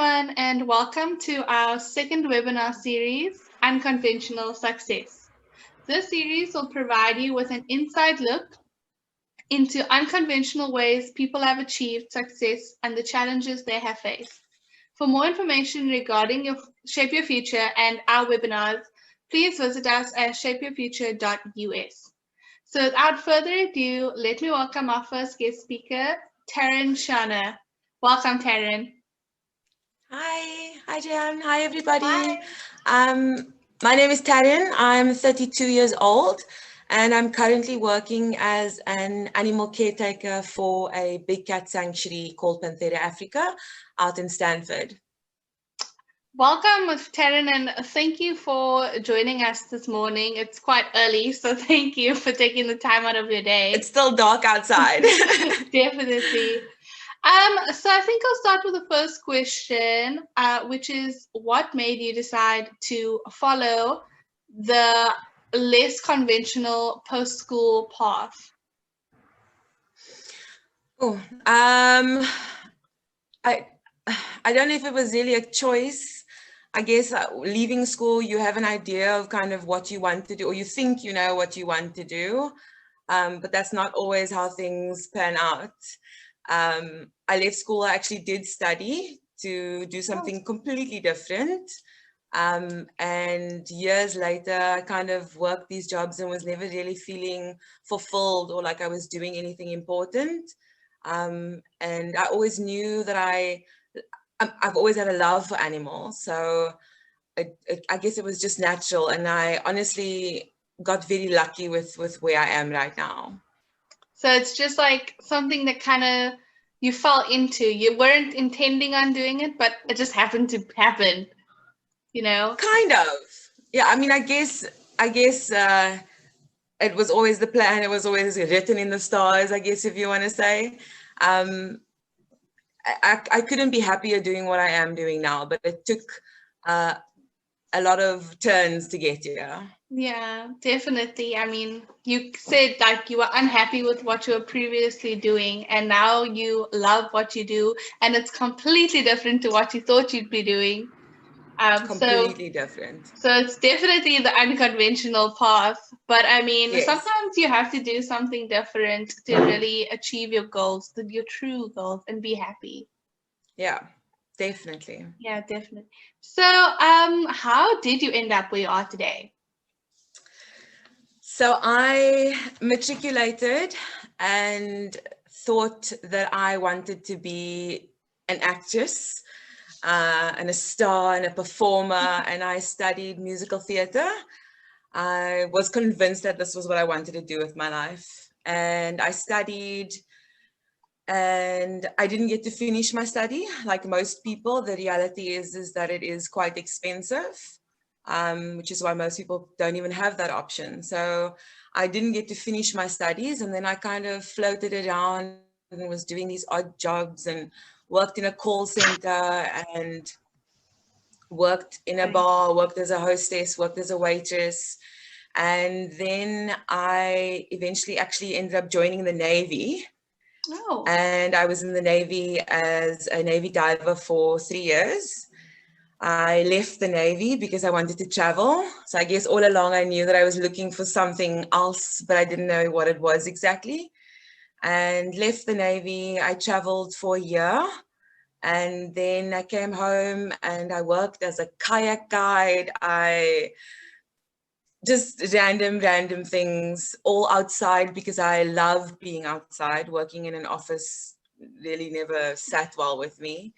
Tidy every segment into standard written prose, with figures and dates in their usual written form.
everyone, and welcome to our second webinar series, Unconventional Success. This series will provide you with an inside look into unconventional ways people have achieved success and the challenges they have faced. For more information regarding Shape Your Future and our webinars, please visit us at shapeyourfuture.us. So without further ado, let me welcome our first guest speaker, Taryn Shana. Welcome, Taryn. Hi Jan. Hi everybody. Hi. My name is Taryn. I'm 32 years old and I'm currently working as an animal caretaker for a big cat sanctuary called Panthera Africa out in Stanford. Welcome, Taryn, and thank you for joining us this morning. It's quite early, so thank you for taking the time out of your day. It's still dark outside. Definitely. So I think I'll start with the first question, which is what made you decide to follow the less conventional post-school path? I don't know if it was really a choice. I guess leaving school, you have an idea of kind of what you want to do, or you think you know what you want to do, but that's not always how things pan out. I left school, I actually did study to do something completely different. And years later, I kind of worked these jobs and was never really feeling fulfilled or like I was doing anything important. And I always knew that I've always had a love for animals. So I guess it was just natural. And I honestly got very lucky with where I am right now. So it's just like something that kind of you fell into. You weren't intending on doing it, but it just happened to happen, you know? Kind of. Yeah, I mean, I guess it was always the plan. It was always written in the stars, I guess, if you want to say. I couldn't be happier doing what I am doing now, but it took a lot of turns to get here. Yeah, definitely. I mean, you said like you were unhappy with what you were previously doing, and now you love what you do, and it's completely different to what you thought you'd be doing. Completely different. So it's definitely the unconventional path. But I mean, Yes. Sometimes you have to do something different to really achieve your goals, your true goals, and be happy. Yeah, definitely. Yeah, definitely. So, how did you end up where you are today? So I matriculated and thought that I wanted to be an actress and a star and a performer, and I studied musical theater. I was convinced that this was what I wanted to do with my life, and I studied, and I didn't get to finish my study. Like most people, the reality is that it is quite expensive, which is why most people don't even have that option. So I didn't get to finish my studies, and then I kind of floated around and was doing these odd jobs and worked in a call center and worked in a bar, worked as a hostess, worked as a waitress. And then I eventually actually ended up joining the Navy. Oh. And I was in the Navy as a Navy diver for 3 years. I left the Navy because I wanted to travel. So I guess all along I knew that I was looking for something else, but I didn't know what it was exactly. And left the Navy. I traveled for a year. And then I came home and I worked as a kayak guide. I just random things, all outside, because I love being outside. Working in an office really never sat well with me.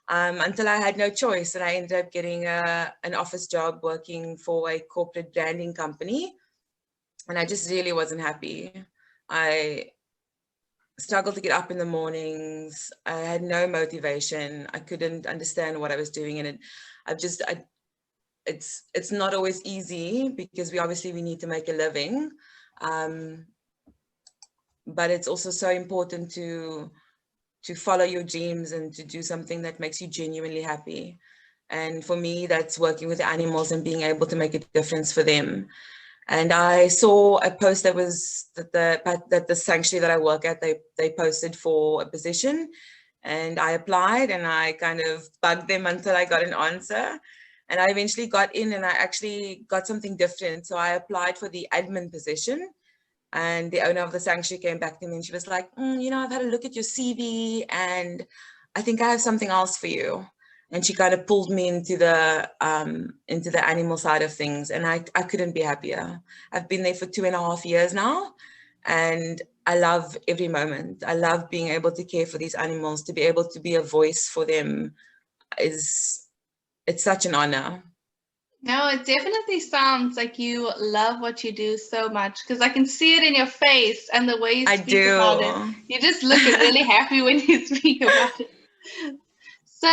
Until I had no choice, and I ended up getting an office job working for a corporate branding company, and I just really wasn't happy. I struggled to get up in the mornings. I had no motivation. I couldn't understand what I was doing, and it's not always easy because we need to make a living, but it's also so important to follow your dreams and to do something that makes you genuinely happy. And for me, that's working with animals and being able to make a difference for them. And I saw a post that the sanctuary that I work at, they posted for a position. And I applied and I kind of bugged them until I got an answer. And I eventually got in and I actually got something different. So I applied for the admin position. And the owner of the sanctuary came back to me and she was like, I've had a look at your CV and I think I have something else for you. And she kind of pulled me into the animal side of things. And I couldn't be happier. I've been there for 2.5 years now. And I love every moment. I love being able to care for these animals, to be able to be a voice for them it's such an honor. No, it definitely sounds like you love what you do so much because I can see it in your face and the way you I speak about it. do. You just look really happy when you speak about it. So,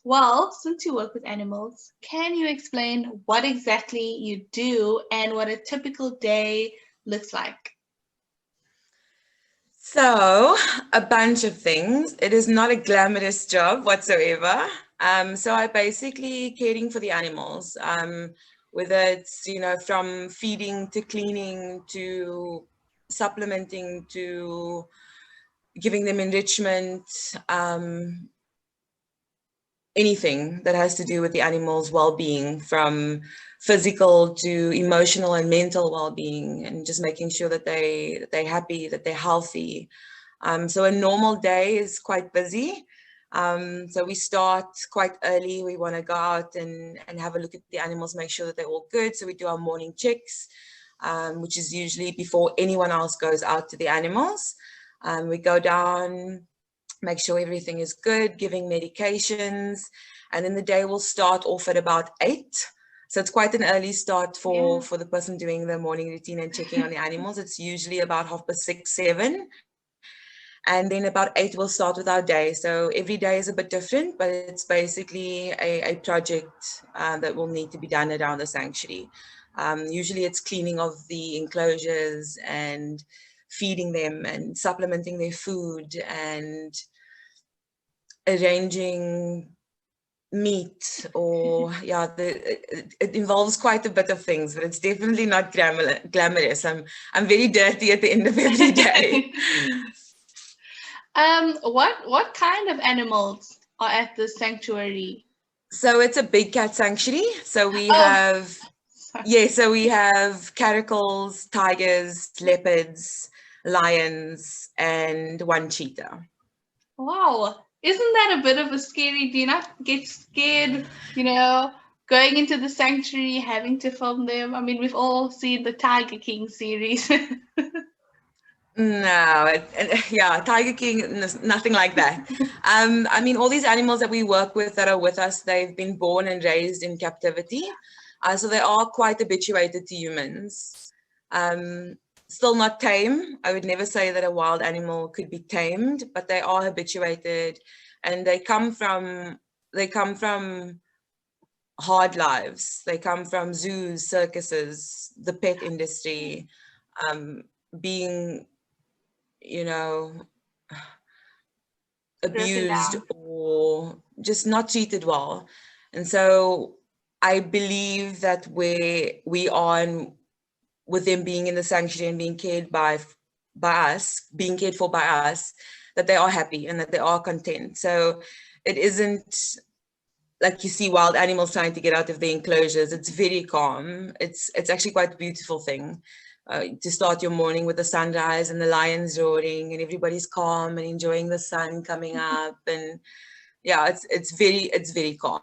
well, since you work with animals, can you explain what exactly you do and what a typical day looks like? So, a bunch of things. It is not a glamorous job whatsoever. So I basically caring for the animals, whether it's, from feeding to cleaning to supplementing to giving them enrichment, anything that has to do with the animal's well-being, from physical to emotional and mental well-being, and just making sure that they're happy, that they're healthy. So a normal day is quite busy. So we start quite early. We want to go out and have a look at the animals, make sure that they're all good. So we do our morning checks, which is usually before anyone else goes out to the animals. We go down, make sure everything is good, giving medications, and then the day will start off at about 8. So it's quite an early start for the person doing the morning routine and checking on the animals. It's usually about 6:30, 7. And then about 8 we'll start with our day. So every day is a bit different, but it's basically a project that will need to be done around the sanctuary. Usually it's cleaning of the enclosures and feeding them and supplementing their food and arranging meat, or it involves quite a bit of things, but it's definitely not glamorous. I'm very dirty at the end of every day. What kind of animals are at the sanctuary? So it's a big cat sanctuary. So we Oh, have sorry. so we have caracals, tigers, leopards, lions, and one cheetah. Wow. Isn't that a bit of a scary? Do you not get scared, going into the sanctuary, having to film them? I mean, we've all seen the Tiger King series. No, Tiger King, nothing like that. I mean, all these animals that we work with that are with us, they've been born and raised in captivity. So they are quite habituated to humans. Still not tame. I would never say that a wild animal could be tamed, but they are habituated, and they come from hard lives. They come from zoos, circuses, the pet industry, being Broken abused down. or just not treated well. And so I believe that where we are, and with them being in the sanctuary and being cared by us, being cared for by us, that they are happy and that they are content. So it isn't like you see wild animals trying to get out of the enclosures. It's very calm. It's actually quite a beautiful thing. To start your morning with the sunrise and the lions roaring and everybody's calm and enjoying the sun coming up, and it's very calm.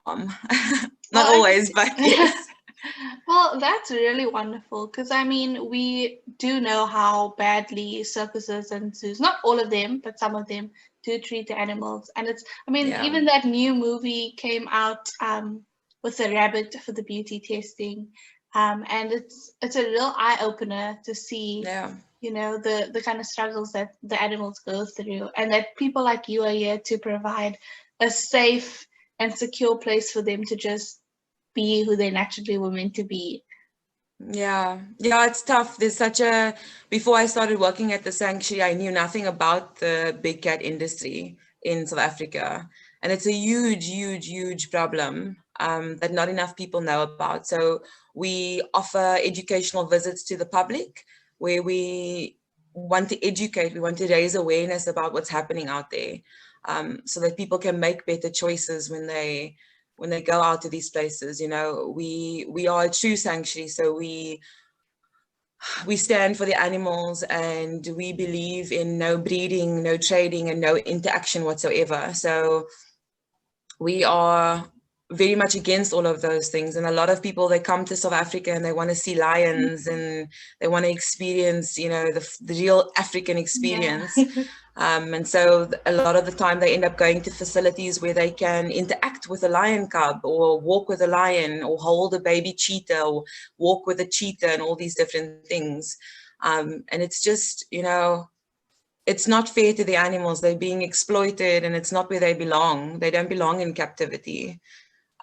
Not Well, always, but yes. well, that's really wonderful because I mean, we do know how badly circuses and zoos, not all of them, but some of them do treat the animals. And I mean, Yeah, even that new movie came out with the rabbit for the beauty testing. And it's a real eye opener to see, yeah, the kind of struggles that the animals go through, and that people like you are here to provide a safe and secure place for them to just be who they naturally were meant to be. yeah. It's tough. Before I started working at the sanctuary, I knew nothing about the big cat industry in South Africa, and it's a huge, huge, huge problem that not enough people know about. So we offer educational visits to the public, where we want to educate, we want to raise awareness about what's happening out there, so that people can make better choices when they go out to these places. You know, we are a true sanctuary, so we stand for the animals, and we believe in no breeding, no trading, and no interaction whatsoever. So we are very much against all of those things. And a lot of people, they come to South Africa and they want to see lions and they want to experience, you know, the real African experience. Yeah. And so a lot of the time they end up going to facilities where they can interact with a lion cub, or walk with a lion, or hold a baby cheetah, or walk with a cheetah, and all these different things. And it's just, you know, it's not fair to the animals. They're being exploited, and it's not where they belong. They don't belong in captivity.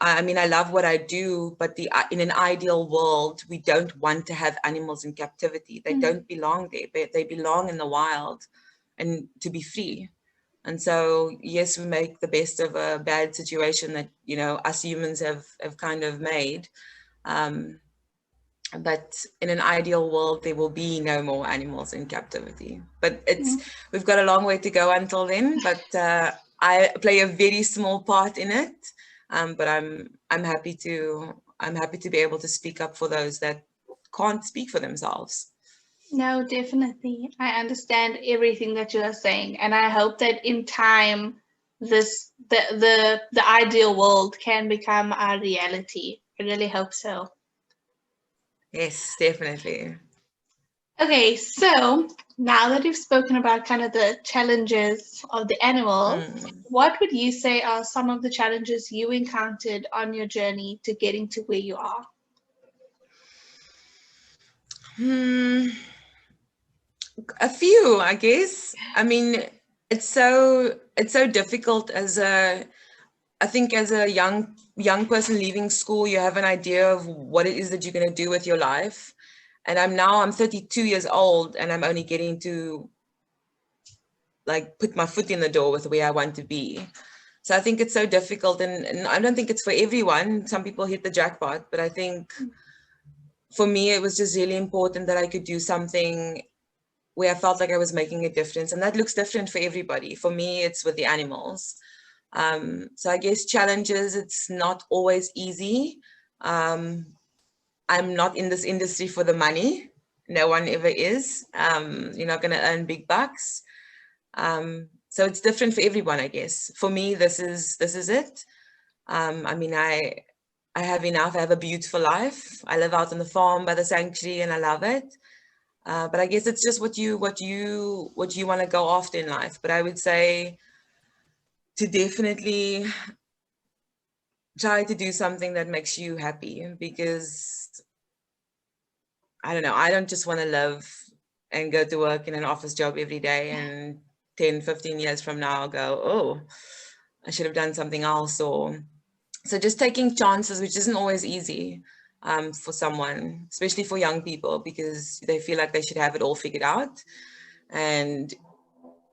I mean, I love what I do, but in an ideal world, we don't want to have animals in captivity. They don't belong there. They belong in the wild and to be free. And so, yes, we make the best of a bad situation that, you know, us humans have kind of made. But in an ideal world, there will be no more animals in captivity. But we've got a long way to go until then. But I play a very small part in it. But I'm happy to be able to speak up for those that can't speak for themselves. No, definitely. I understand everything that you are saying, and I hope that in time, the ideal world can become our reality. I really hope so. Yes, definitely. Okay, so now that we've spoken about kind of the challenges of the animals, what would you say are some of the challenges you encountered on your journey to getting to where you are? A few, I guess. I mean, it's so difficult I think as a young person leaving school, you have an idea of what it is that you're going to do with your life. And I'm 32 years old, and I'm only getting to like put my foot in the door with where I want to be. So I think it's so difficult, and I don't think it's for everyone. Some people hit the jackpot, but I think for me, it was just really important that I could do something where I felt like I was making a difference. And that looks different for everybody. For me, it's with the animals. So I guess challenges, it's not always easy. I'm not in this industry for the money. No one ever is. You're not going to earn big bucks. So it's different for everyone, I guess. For me, this is it. I mean, I have enough. I have a beautiful life. I live out on the farm by the sanctuary, and I love it. But I guess it's just what you want to go after in life. But I would say to definitely try to do something that makes you happy, because I don't know, I don't just want to live and go to work in an office job every day, and 10, 15 years from now I'll go, oh, I should have done something else. Or so just taking chances, which isn't always easy for someone, especially for young people, because they feel like they should have it all figured out. And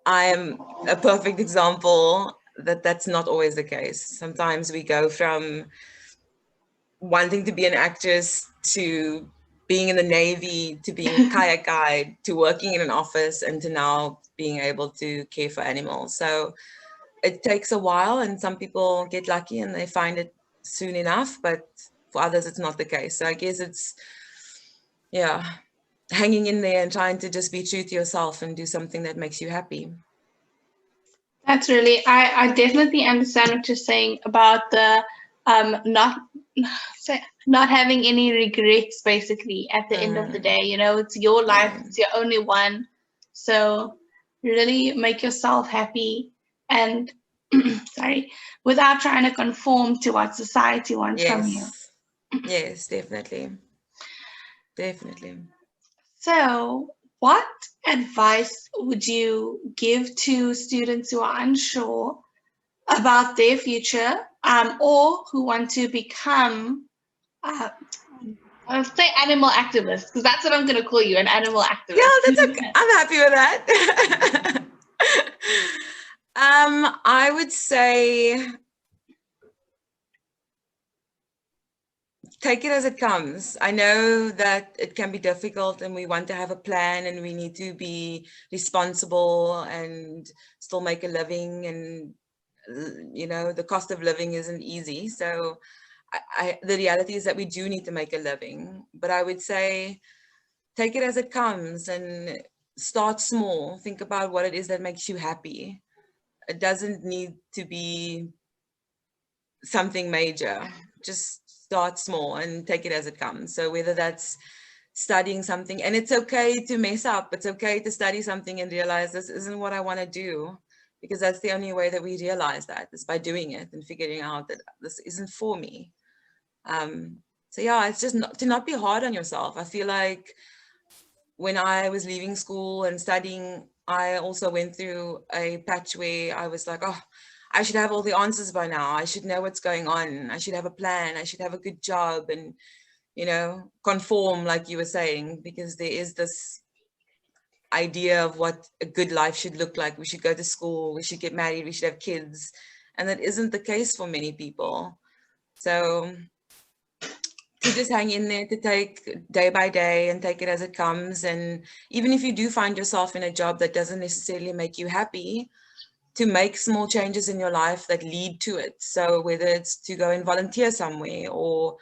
I am a perfect example that that's not always the case. Sometimes we go from wanting to be an actress to being in the Navy, to being a kayak guide, to working in an office, and to now being able to care for animals. So it takes a while, and some people get lucky and they find it soon enough, but for others it's not the case. So I guess it's, yeah, hanging in there and trying to just be true to yourself and do something that makes you happy. That's really, I definitely understand what you're saying about the not not having any regrets basically at the end of the day. You know, it's your life, Yeah. it's your only one. So really make yourself happy and sorry, without trying to conform to what society wants from you. Yes. Yes, definitely. Definitely. So, what advice would you give to students who are unsure about their future, or who want to become, uh, I'll say animal activists, because that's what I'm going to call you, an animal Yeah, activist. that's okay. I'm happy with that. I would say take it as it comes. I know that it can be difficult and we want to have a plan and we need to be responsible and still make a living, and the cost of living isn't easy. So the reality is that we do need to make a living, but I would say take it as it comes and start small. Think about what it is that makes you happy. It doesn't need to be something major. Just start small and take it as it comes. So whether that's studying something, and it's okay to mess up. It's okay to study something and realize this isn't what I want to do, because that's the only way that we realize that, is by doing it and figuring out that this isn't for me. So yeah, it's just to not be hard on yourself. I feel like when I was leaving school and studying, I also went through a patch where I was like, oh, I should have all the answers by now. I should know what's going on. I should have a plan. I should have a good job and, conform, like you were saying, because there is this idea of what a good life should look like. We should go to school, we should get married, we should have kids. And that isn't the case for many people. So to just hang in there, to take day by day and take it as it comes. And even if you do find yourself in a job that doesn't necessarily make you happy, to make small changes in your life that lead to it. So whether it's to go and volunteer somewhere, or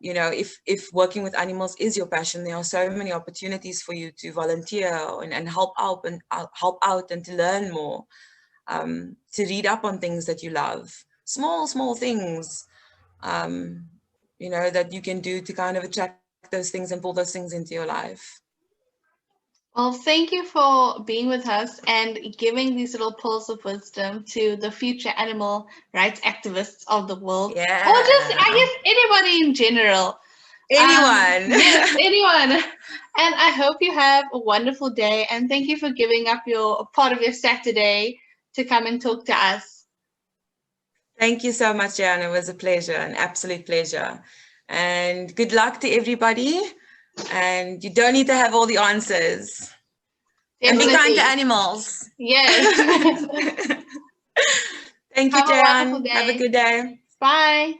if working with animals is your passion, there are so many opportunities for you to volunteer and help out and to learn more, to read up on things that you love, small things, that you can do to kind of attract those things and pull those things into your life. Well, thank you for being with us and giving these little pearls of wisdom to the future animal rights activists of the world. Yeah. Or just, I guess, anybody in general. Anyone. Yes, anyone. And I hope you have a wonderful day. And thank you for giving up your part of your Saturday to come and talk to us. Thank you so much, Jan. It was a pleasure, an absolute pleasure. And good luck to everybody. And you don't need to have all the answers. Definitely. And be kind to animals. Yes. Thank you, Jan. Have a good day. Bye.